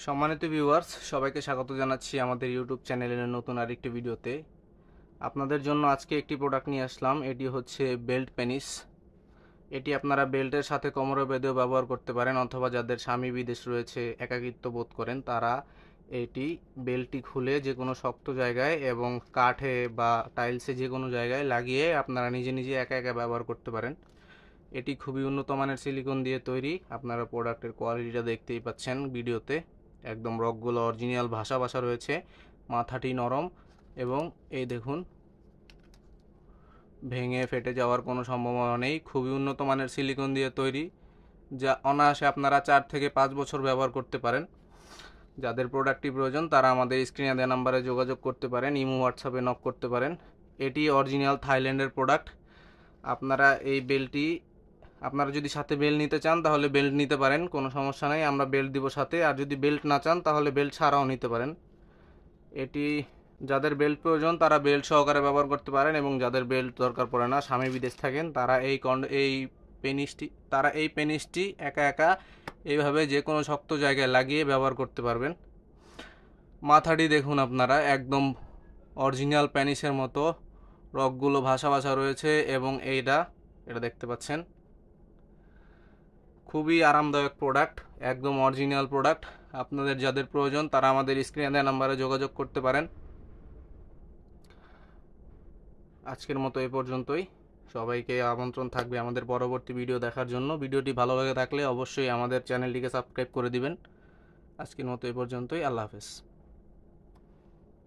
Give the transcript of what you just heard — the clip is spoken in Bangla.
সম্মানিত ভিউয়ার্স, সবাইকে স্বাগত জানাচ্ছি আমাদের ইউটিউব চ্যানেলের নতুন আরেকটি ভিডিওতে। আপনাদের জন্য আজকে একটি প্রোডাক্ট নিয়ে আসলাম। এটি হচ্ছে বেল্ট পেনিস। এটি আপনারা বেল্টের সাথে কোমরে বেঁধেও ব্যবহার করতে পারেন, অথবা যাদের স্বামী বিদেশ রয়েছে, একাকিত্ব বোধ করেন, তারা এটি বেল্টটি খুলে যে কোনো শক্ত জায়গায় এবং কাঠে বা টাইলসে যে কোনো জায়গায় লাগিয়ে আপনারা নিজে নিজে একা একা ব্যবহার করতে পারেন। এটি খুবই উন্নত মানের সিলিকন দিয়ে তৈরি। আপনারা প্রোডাক্টের কোয়ালিটিটা দেখতেই পাচ্ছেন ভিডিওতে। একদম রকগুলো অরিজিনাল ভাষা রয়েছে, মাথাটি নরম এবং এই দেখুন, ভেঙে ফেটে যাওয়ার কোনো সম্ভাবনা নেই। খুবই উন্নত মানের সিলিকন দিয়ে তৈরি, যা অনায়াসে আপনারা 4 থেকে 5 বছর ব্যবহার করতে পারেন। যাদের প্রোডাক্টটি প্রয়োজন তারা আমাদের স্ক্রিনে দেওয়া নাম্বারে যোগাযোগ করতে পারেন, ইমো হোয়াটসঅ্যাপে নক করতে পারেন। এটি অরিজিনাল থাইল্যান্ডের প্রোডাক্ট। আপনারা এই বেল্টটি, আপনারা যদি সাথে বেল্ট নিতে চান তাহলে বেল্ট নিতে পারেন, কোনো সমস্যা নেই, আমরা বেল্ট দিব সাথে। আর যদি বেল্ট না চান তাহলে বেল্ট ছাড়াও নিতে পারেন। এটি যাদের বেল্ট প্রয়োজন তারা বেল্ট সহকারে ব্যবহার করতে পারেন, এবং যাদের বেল্ট দরকার পড়ে না, স্বামী বিদেশ থাকেন, তারা এই পেনিসটি একা একা এইভাবে যে কোনো শক্ত জায়গায় লাগিয়ে ব্যবহার করতে পারবেন। মাথাটি দেখুন আপনারা, একদম অরিজিনাল পেনিসের মতো রকগুলো ভাষা রয়েছে, এবং এটা দেখতে পাচ্ছেন। খুবই আরামদায়ক প্রোডাক্ট, একদম অরিজিনাল প্রোডাক্ট। আপনাদের যাদের প্রয়োজন তারা আমাদের স্ক্রিনে দেওয়া নাম্বারে যোগাযোগ করতে পারেন। আজকের মতো এ পর্যন্তই। সবাইকে আমন্ত্রণ থাকবে আমাদের পরবর্তী ভিডিও দেখার জন্য। ভিডিওটি ভালো লাগে থাকলে অবশ্যই আমাদের চ্যানেলটিকে সাবস্ক্রাইব করে দিবেন। আজকের মতো এ পর্যন্তই। আল্লাহ হাফেজ।